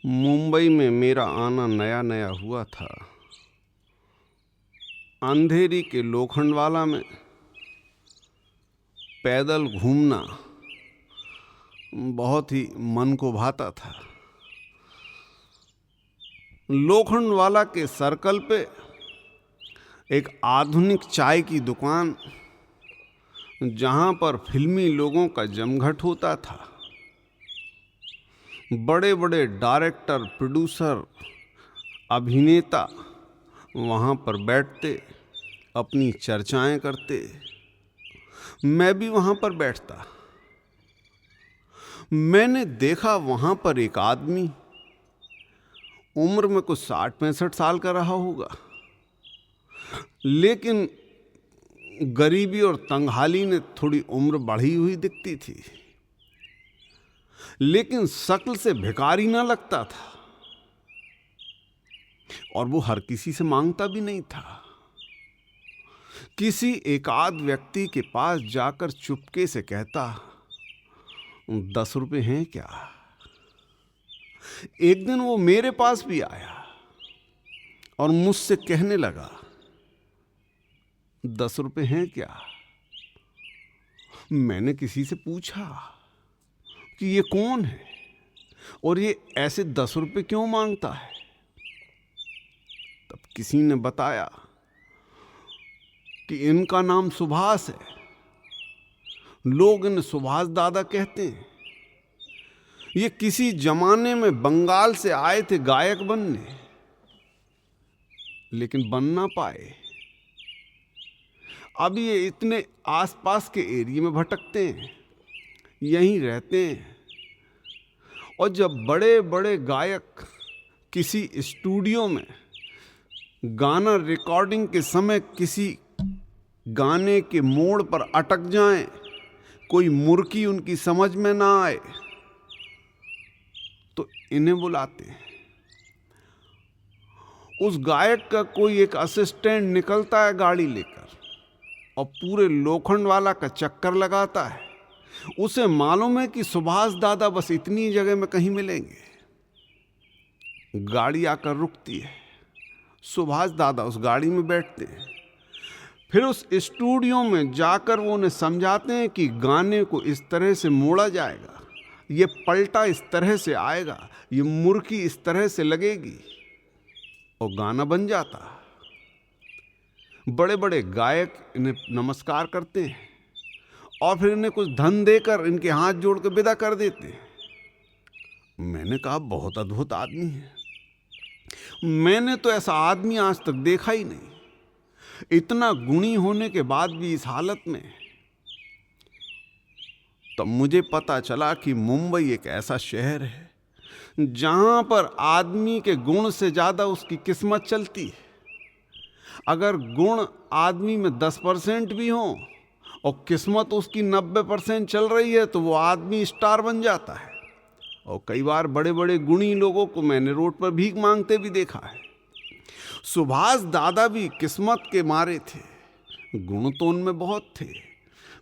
मुंबई में मेरा आना नया नया हुआ था। अंधेरी के लोखंडवाला में पैदल घूमना बहुत ही मन को भाता था। लोखंडवाला के सर्कल पे एक आधुनिक चाय की दुकान, जहां पर फिल्मी लोगों का जमघट होता था। बड़े बड़े डायरेक्टर, प्रोड्यूसर, अभिनेता वहाँ पर बैठते, अपनी चर्चाएं करते। मैं भी वहाँ पर बैठता। मैंने देखा वहाँ पर एक आदमी, उम्र में कुछ 60-65 साल का रहा होगा, लेकिन गरीबी और तंगहाली ने थोड़ी उम्र बढ़ी हुई दिखती थी, लेकिन शक्ल से भिखारी ना लगता था। और वो हर किसी से मांगता भी नहीं था। किसी एकाध व्यक्ति के पास जाकर चुपके से कहता, 10 रुपए हैं क्या? एक दिन वो मेरे पास भी आया और मुझसे कहने लगा, 10 रुपए हैं क्या? मैंने किसी से पूछा कि ये कौन है और ये ऐसे 10 रुपए क्यों मांगता है। तब किसी ने बताया कि इनका नाम सुभाष है, लोग इन्हें सुभाष दादा कहते हैं। ये किसी जमाने में बंगाल से आए थे गायक बनने, लेकिन बन ना पाए। अब ये इतने आसपास के एरिया में भटकते हैं, यहीं रहते हैं। और जब बड़े बड़े गायक किसी स्टूडियो में गाना रिकॉर्डिंग के समय किसी गाने के मोड़ पर अटक जाएं, कोई मुर्की उनकी समझ में ना आए, तो इन्हें बुलाते हैं। उस गायक का कोई एक असिस्टेंट निकलता है गाड़ी लेकर और पूरे लोखंडवाला का चक्कर लगाता है। उसे मालूम है कि सुभाष दादा बस इतनी जगह में कहीं मिलेंगे। गाड़ी आकर रुकती है, सुभाष दादा उस गाड़ी में बैठते हैं। फिर उस स्टूडियो में जाकर वो उन्हें समझाते हैं कि गाने को इस तरह से मोड़ा जाएगा, ये पलटा इस तरह से आएगा, ये मुर्की इस तरह से लगेगी, और गाना बन जाता। बड़े बड़े गायक इन्हें नमस्कार करते हैं और फिर इन्हें कुछ धन देकर इनके हाथ जोड़ के विदा कर देते हैं। मैंने कहा, बहुत अद्भुत आदमी है। मैंने तो ऐसा आदमी आज तक देखा ही नहीं। इतना गुणी होने के बाद भी इस हालत में। तब मुझे पता चला कि मुंबई एक ऐसा शहर है जहां पर आदमी के गुण से ज्यादा उसकी किस्मत चलती है। अगर गुण आदमी में 10% भी हो और किस्मत उसकी 90% चल रही है, तो वो आदमी स्टार बन जाता है। और कई बार बड़े बड़े गुणी लोगों को मैंने रोड पर भीख मांगते भी देखा है। सुभाष दादा भी किस्मत के मारे थे, गुण तो उनमें बहुत थे।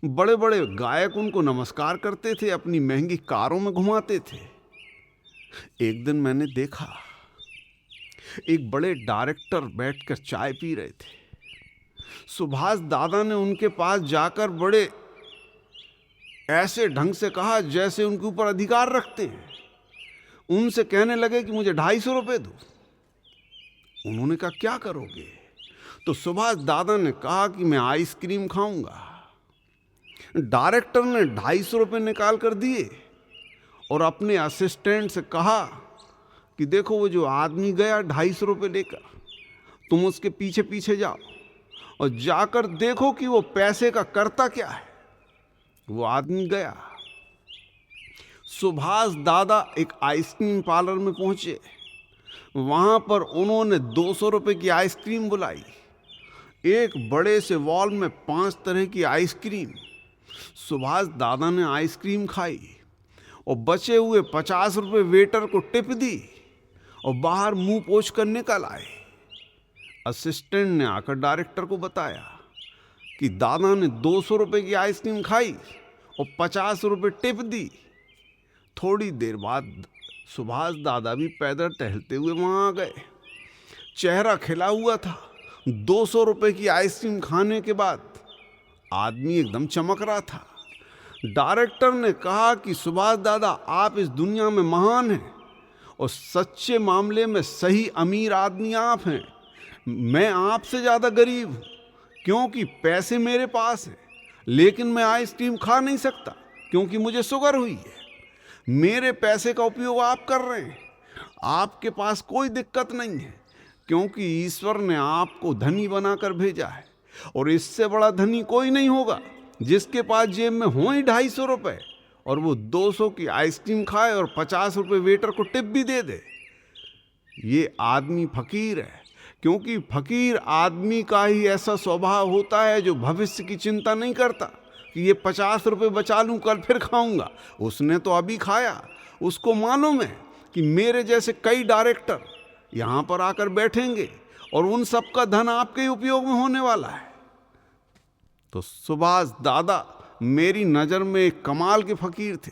बड़े बड़े गायक उनको नमस्कार करते थे, अपनी महंगी कारों में घुमाते थे। एक दिन मैंने देखा, एक बड़े डायरेक्टर बैठकर चाय पी रहे थे। सुभाष दादा ने उनके पास जाकर बड़े ऐसे ढंग से कहा जैसे उनके ऊपर अधिकार रखते हैं। उनसे कहने लगे कि मुझे 250 रुपए दो। उन्होंने कहा, क्या करोगे? तो सुभाष दादा ने कहा कि मैं आइसक्रीम खाऊंगा। डायरेक्टर ने 250 रुपए निकाल कर दिए और अपने असिस्टेंट से कहा कि देखो, वो जो आदमी गया 250 रुपए लेकर, तुम उसके पीछे पीछे जाओ और जाकर देखो कि वो पैसे का करता क्या है। वो आदमी गया। सुभाष दादा एक आइसक्रीम पार्लर में पहुंचे। वहां पर उन्होंने 200 रुपए की आइसक्रीम बुलाई। एक बड़े से वॉल में 5 तरह की आइसक्रीम। सुभाष दादा ने आइसक्रीम खाई और बचे हुए 50 रुपए वेटर को टिप दी और बाहर मुंह पोंछ कर निकल आए। असिस्टेंट ने आकर डायरेक्टर को बताया कि दादा ने 200 रुपए की आइसक्रीम खाई और 50 रुपए टिप दी। थोड़ी देर बाद सुभाष दादा भी पैदल टहलते हुए वहां आ गए। चेहरा खिला हुआ था। 200 रुपए की आइसक्रीम खाने के बाद आदमी एकदम चमक रहा था। डायरेक्टर ने कहा कि सुभाष दादा, आप इस दुनिया में महान हैं और सच्चे मामले में सही अमीर आदमी आप हैं। मैं आपसे ज़्यादा गरीब हूँ क्योंकि पैसे मेरे पास हैं, लेकिन मैं आइसक्रीम खा नहीं सकता क्योंकि मुझे शुगर हुई है। मेरे पैसे का उपयोग आप कर रहे हैं। आपके पास कोई दिक्कत नहीं है क्योंकि ईश्वर ने आपको धनी बनाकर भेजा है और इससे बड़ा धनी कोई नहीं होगा जिसके पास जेब में हो ही 250 रुपए और वो 200 की आइसक्रीम खाए और 50 रुपए वेटर को टिप भी दे दे। ये आदमी फकीर है क्योंकि फकीर आदमी का ही ऐसा स्वभाव होता है जो भविष्य की चिंता नहीं करता कि ये 50 रुपए बचा लूं, कल फिर खाऊंगा। उसने तो अभी खाया। उसको मालूम है कि मेरे जैसे कई डायरेक्टर यहाँ पर आकर बैठेंगे और उन सब का धन आपके उपयोग में होने वाला है। तो सुभाष दादा मेरी नज़र में एक कमाल के फकीर थे।